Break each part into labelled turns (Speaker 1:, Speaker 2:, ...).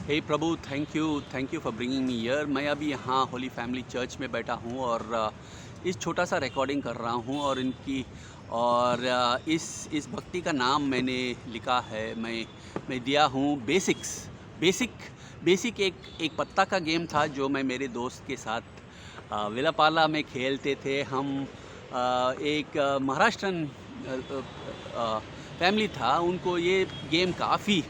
Speaker 1: हे प्रभु, thank you for bringing me here. मैं अभी यहाँ होली फैमिली चर्च में बैठा हूँ और इस छोटा सा रिकॉर्डिंग कर रहा हूँ और इस भक्ति का नाम मैंने लिखा है। मैं दिया हूँ बेसिक बेसिक एक पत्ता का गेम था जो मैं मेरे दोस्त के साथ विलापाला में खेलते थे हम। एक महाराष्ट्रन फैमिली था, उनको ये गेम काफ़ी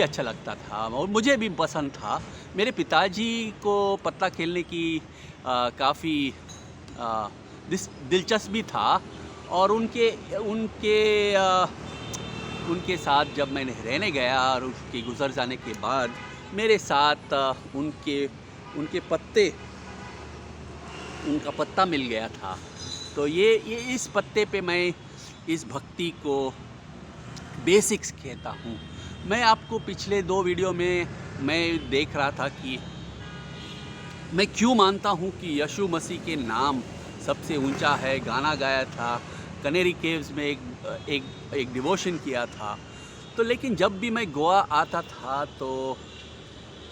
Speaker 1: अच्छा लगता था और मुझे भी पसंद था। मेरे पिताजी को पत्ता खेलने की काफ़ी दिलचस्पी था और उनके उनके उनके साथ जब मैं रहने गया और उसके गुज़र जाने के बाद मेरे साथ उनके उनका पत्ता मिल गया था। तो ये इस पत्ते पे मैं इस भक्ति को बेसिक्स कहता हूँ। मैं आपको पिछले 2 वीडियो में मैं देख रहा था कि मैं क्यों मानता हूँ कि यीशु मसीह के नाम सबसे ऊंचा है। गाना गाया था, कनेरी केव्स में एक डिवोशन किया था। तो लेकिन जब भी मैं गोवा आता था तो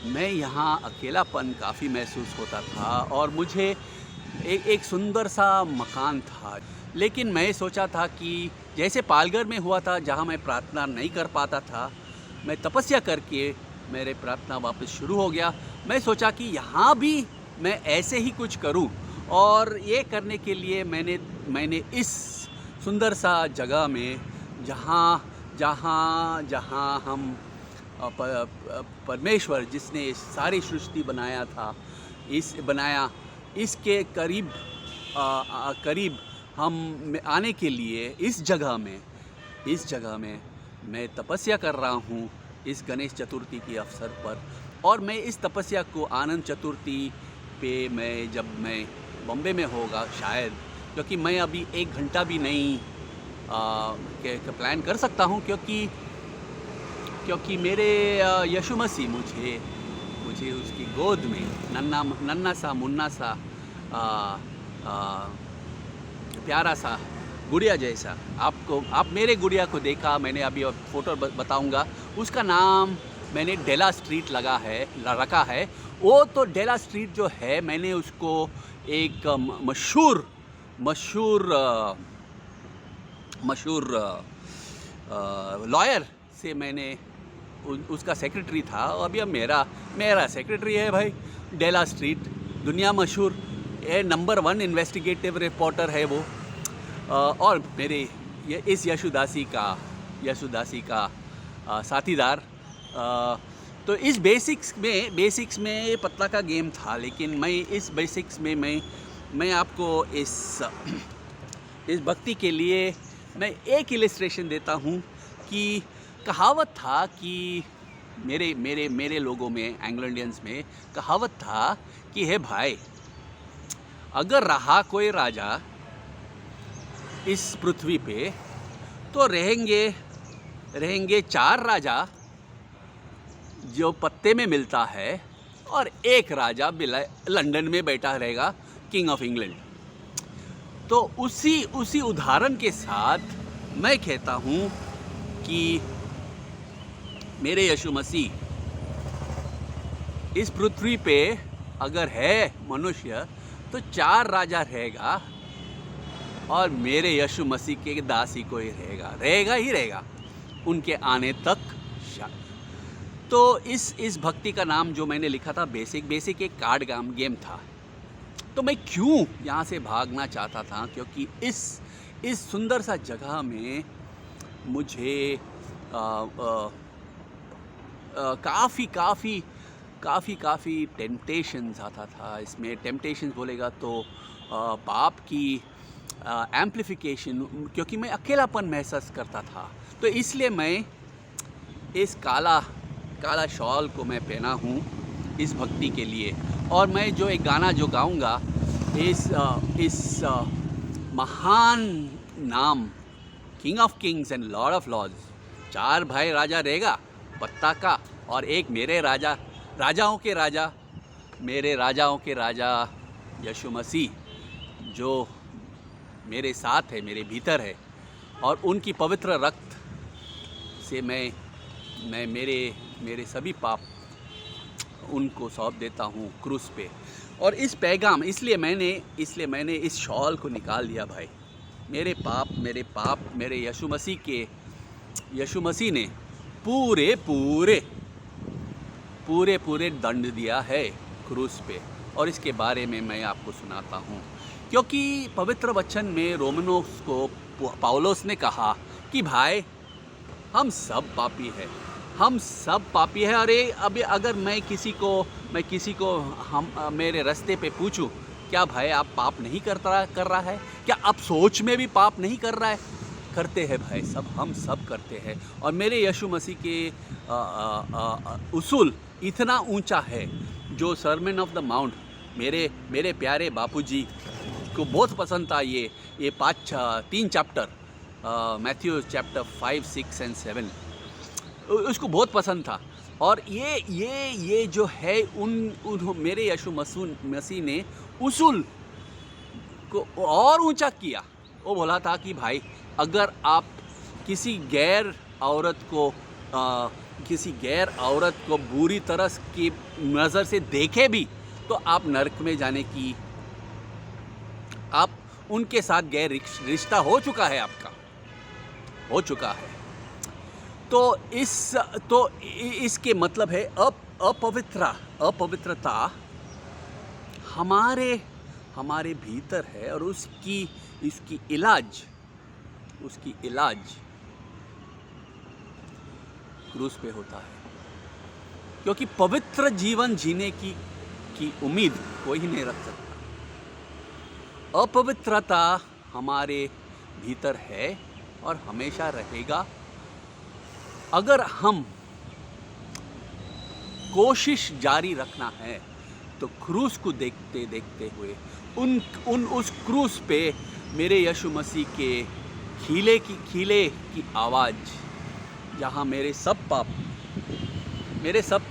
Speaker 1: मैं यहाँ अकेलापन काफ़ी महसूस होता था और मुझे एक सुंदर सा मकान था। लेकिन मैं सोचा था कि जैसे पालघर में हुआ था जहाँ मैं प्रार्थना नहीं कर पाता था, मैं तपस्या करके मेरे प्रार्थना वापस शुरू हो गया। मैं सोचा कि यहाँ भी मैं ऐसे ही कुछ करूँ और ये करने के लिए मैंने इस सुंदर सा जगह में जहाँ हम परमेश्वर जिसने सारी सृष्टि बनाया इसके करीब हम आने के लिए इस जगह में मैं तपस्या कर रहा हूँ इस गणेश चतुर्थी के अवसर पर। और मैं इस तपस्या को आनंद चतुर्थी पे जब मैं बॉम्बे में होगा शायद, क्योंकि मैं अभी 1 घंटा भी नहीं प्लान कर सकता हूँ, क्योंकि मेरे यीशु मसीह मुझे उसकी गोद में नन्ना सा मुन्ना सा प्यारा सा गुड़िया जैसा, आप मेरे गुड़िया को देखा, मैंने अभी फ़ोटो बताऊंगा। उसका नाम मैंने डेला स्ट्रीट रखा है। वो तो डेला स्ट्रीट जो है, मैंने उसको एक मशहूर लॉयर से मैंने उसका सेक्रेटरी था और अभी अब मेरा सेक्रेटरी है भाई। डेला स्ट्रीट दुनिया मशहूर नंबर 1 इन्वेस्टिगेटिव रिपोर्टर है वो। और मेरे इस यशुदासी का साथीदार। तो इस बेसिक्स में ये पत्ता का गेम था। लेकिन मैं इस बेसिक्स में मैं आपको इस भक्ति के लिए मैं एक इलस्ट्रेशन देता हूँ कि कहावत था कि मेरे लोगों में, एंग्लो इंडियंस में कहावत था कि हे भाई, अगर रहा कोई राजा इस पृथ्वी पे तो रहेंगे 4 राजा जो पत्ते में मिलता है और एक राजा लंदन में बैठा रहेगा, किंग ऑफ इंग्लैंड। तो उसी उदाहरण के साथ मैं कहता हूँ कि मेरे यीशु मसीह इस पृथ्वी पे अगर है मनुष्य तो 4 राजा रहेगा और मेरे यीशु मसीह के दासी को ही रहेगा उनके आने तक। तो इस भक्ति का नाम जो मैंने लिखा था बेसिक एक कार्ड गेम था। तो मैं क्यों यहाँ से भागना चाहता था, क्योंकि इस सुंदर सा जगह में मुझे काफ़ी टेम्पटेशंस आता था। इसमें टेम्पटेशंस बोलेगा तो पाप की एम्प्लीफिकेशन, क्योंकि मैं अकेलापन महसूस करता था। तो इसलिए मैं इस काला शॉल को मैं पहना हूँ इस भक्ति के लिए। और मैं जो एक गाना जो गाऊँगा इस महान नाम king of kings and lord of lords, 4 भाई राजा रहेगा पत्ता का और एक मेरे राजाओं के राजा यीशु मसीह जो मेरे साथ है, मेरे भीतर है। और उनकी पवित्र रक्त से मैं मेरे सभी पाप उनको सौंप देता हूँ क्रूस पे। और इस पैगाम इसलिए मैंने इस शॉल को निकाल दिया भाई। मेरे पाप मेरे यीशु मसीह ने पूरे दंड दिया है क्रूस पे। और इसके बारे में मैं आपको सुनाता हूँ, क्योंकि पवित्र वचन में रोमनोस को पौलुस ने कहा कि भाई हम सब पापी हैं। अरे अभी अगर मैं किसी को मेरे रास्ते पे पूछूं, क्या भाई आप पाप नहीं कर रहा है, क्या आप सोच में भी पाप नहीं कर रहा है? करते हैं भाई, हम सब करते हैं। और मेरे यीशु मसीह के उसूल इतना ऊंचा है, जो सरमन ऑफ द माउंट मेरे प्यारे बापूजी को बहुत पसंद था। ये 3 चैप्टर मैथ्यू चैप्टर 5, 6 and 7 उसको बहुत पसंद था। और ये जो है मेरे यीशु मसीह ने उसूल को और ऊंचा किया। वो बोला था कि भाई अगर आप किसी गैर औरत को बुरी तरह की नज़र से देखे भी, तो आप नरक में जाने की, आप उनके साथ गैर रिश्ता हो चुका है। तो इसके मतलब है अपवित्रता हमारे भीतर है, और उसकी इलाज क्रूस पे होता है। क्योंकि पवित्र जीवन जीने की उम्मीद कोई नहीं रख सकता। अपवित्रता हमारे भीतर है और हमेशा रहेगा। अगर हम कोशिश जारी रखना है, तो क्रूस को देखते हुए उस क्रूस पे मेरे यीशु मसीह के खीले की आवाज़, जहाँ मेरे सब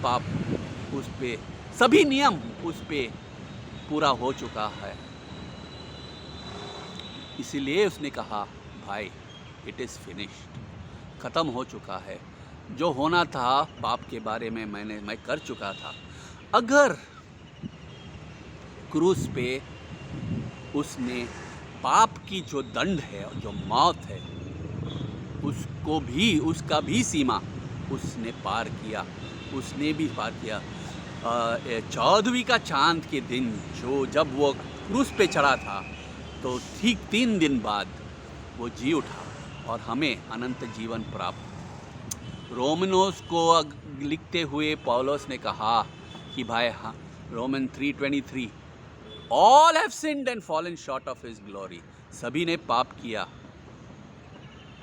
Speaker 1: पाप उस पे, सभी नियम उस पे पूरा हो चुका है। इसीलिए उसने कहा भाई इट इज़ फिनिश्ड, ख़त्म हो चुका है। जो होना था पाप के बारे में मैं कर चुका था। अगर क्रूस पे उसने पाप की जो दंड है, जो मौत है, उसका भी सीमा उसने पार किया। 14वीं का चांद के दिन जब वो क्रूस पे चढ़ा था, तो ठीक 3 दिन बाद वो जी उठा और हमें अनंत जीवन प्राप्त। रोमनोस को लिखते हुए पौलुस ने कहा कि भाई हाँ, Roman 3:23, all have sinned and fallen short of his glory. सभी ने पाप किया।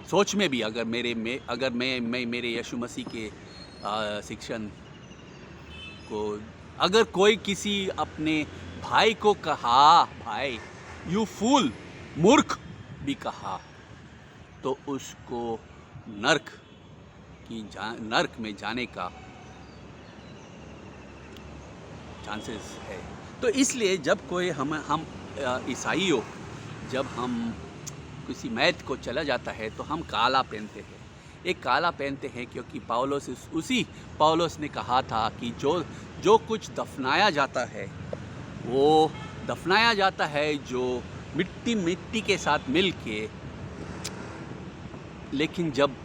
Speaker 1: सोच में भी अगर मैं मेरे यीशु मसीह के शिक्षण को, अगर कोई किसी अपने भाई को कहा भाई यू फूल, मूर्ख भी कहा, तो उसको नर्क में जाने का चांसेस है। तो इसलिए जब कोई हम ईसाइयों, जब हम किसी मैथ को चला जाता है, तो हम काला पहनते हैं। एक काला पहनते हैं क्योंकि पौलुस ने कहा था कि जो कुछ दफनाया जाता है, वो दफनाया जाता है जो मिट्टी के साथ मिल के। लेकिन जब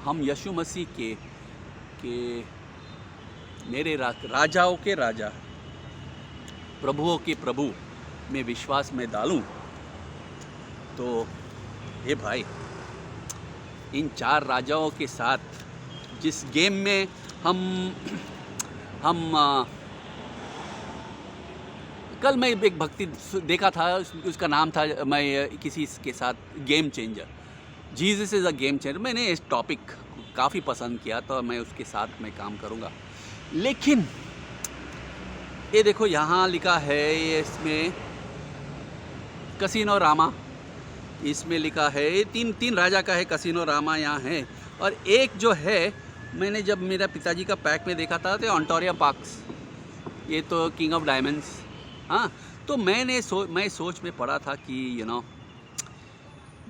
Speaker 1: हम यीशु मसीह के मेरे राजाओं के राजा, प्रभुओं के प्रभु में विश्वास में डालूं, तो ये भाई इन 4 राजाओं के साथ जिस गेम में हम कल मैं एक भक्ति देखा था, उसका नाम था, मैं किसी के साथ game changer, Jesus is a game changer. मैंने इस टॉपिक काफ़ी पसंद किया, तो मैं उसके साथ में काम करूँगा। लेकिन ये देखो यहाँ लिखा है, ये इसमें कसिनो रामा, इसमें लिखा है तीन राजा का है, कसिनो रामा यहाँ है। और एक जो है, मैंने जब मेरा पिताजी का पैक में देखा था, तो ऑन्टारियो पार्क्स, ये तो किंग ऑफ डायमंड्स। हाँ, तो मैं सोच में पड़ा था कि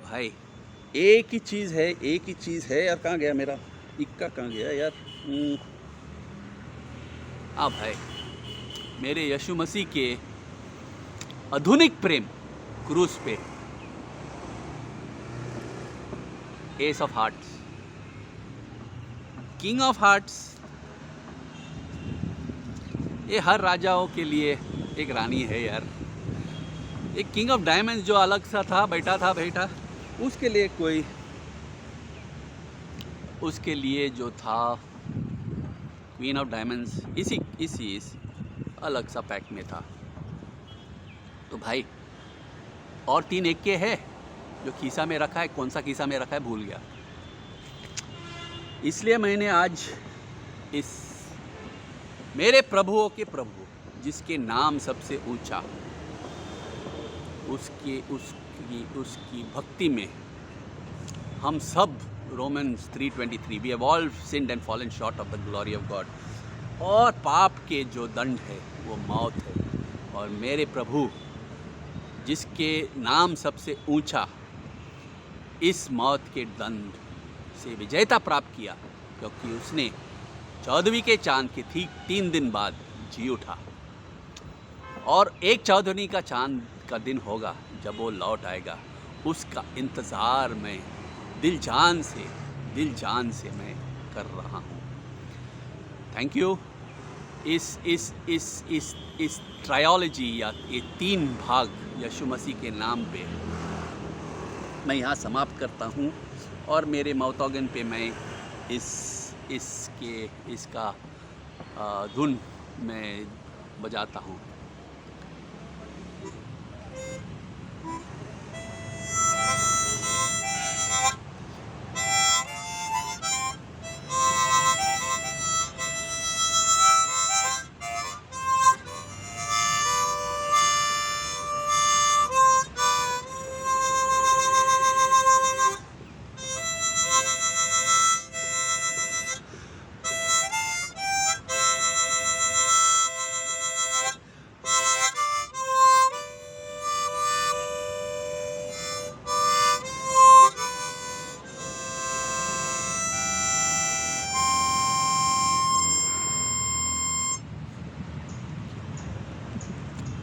Speaker 1: भाई एक ही चीज़ है यार। कहाँ गया मेरा इक्का, कहाँ गया यार? भाई मेरे यीशु मसीह के आधुनिक प्रेम क्रूस पे, S of hearts, king of hearts, ये हर राजाओं के लिए एक रानी है यार। एक किंग ऑफ डायमंड्स जो अलग सा था, बैठा उसके लिए कोई, उसके लिए जो था क्वीन ऑफ डायमंड्स इसी अलग सा पैक में था। तो भाई और 3 एक्के है जो खीसा में रखा है, कौन सा खीसा में रखा है भूल गया। इसलिए मैंने आज इस मेरे प्रभुओं के प्रभु, जिसके नाम सबसे ऊंचा, उसकी भक्ति में हम सब, Romans 3:23, we have all sinned and fallen short of the glory of God, और पाप के जो दंड है वो मौत है। और मेरे प्रभु जिसके नाम सबसे ऊंचा, इस मौत के दंड से विजयता प्राप्त किया, क्योंकि उसने 14वीं के चांद के ठीक 3 दिन बाद जी उठा। और एक 14वीं का चांद का दिन होगा जब वो लौट आएगा। उसका इंतज़ार मैं दिल जान से मैं कर रहा हूँ। Thank you. इस ट्रायोलॉजी या ये 3 भाग यीशु मसीह के नाम पे मैं यहाँ समाप्त करता हूँ, और मेरे मौतौगन पे मैं इसका धुन मैं बजाता हूँ।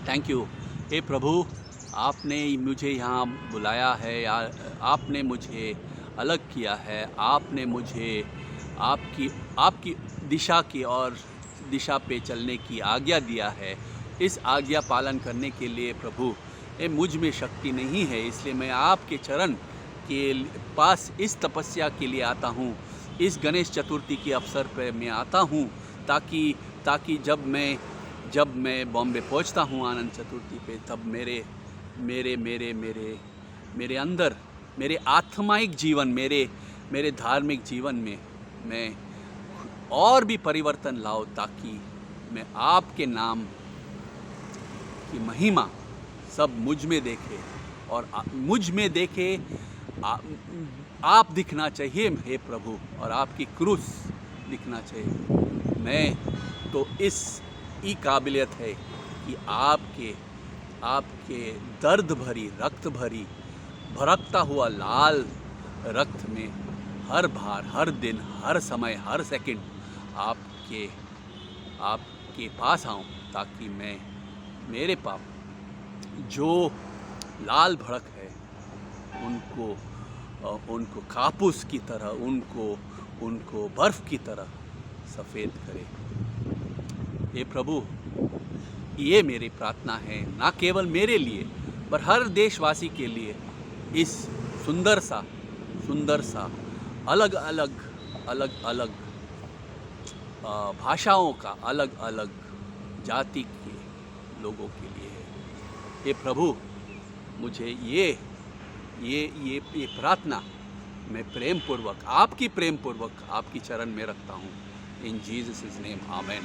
Speaker 1: Thank you. हे प्रभु, आपने मुझे यहाँ बुलाया है, आपने मुझे अलग किया है, आपने मुझे आपकी दिशा की और दिशा पे चलने की आज्ञा दिया है। इस आज्ञा पालन करने के लिए प्रभु मुझ में शक्ति नहीं है, इसलिए मैं आपके चरण के पास इस तपस्या के लिए आता हूँ। इस गणेश चतुर्थी के अवसर पर मैं आता हूँ, ताकि जब मैं बॉम्बे पहुंचता हूं आनंद चतुर्थी पे, तब मेरे अंदर, मेरे आत्माइक जीवन, मेरे धार्मिक जीवन में मैं और भी परिवर्तन लाऊं, ताकि मैं आपके नाम की महिमा सब मुझ में देखे, और मुझ में देखे आप दिखना चाहिए हे प्रभु, और आपकी क्रूस दिखना चाहिए। मैं तो इस काबिलियत है कि आपके दर्द भरी, रक्त भरी, भड़कता हुआ लाल रक्त में हर बार, हर दिन, हर समय, हर सेकंड आपके पास आऊं, ताकि मैं मेरे पाप जो लाल भड़क है उनको कापूस की तरह, उनको बर्फ की तरह सफ़ेद करे। हे प्रभु, ये मेरी प्रार्थना है, ना केवल मेरे लिए पर हर देशवासी के लिए। इस सुंदर सा अलग भाषाओं का, अलग जाति के लोगों के लिए है। हे प्रभु, मुझे ये प्रार्थना मैं प्रेम पूर्वक आपकी चरण में रखता हूँ। इन जीसस नेम, आमेन।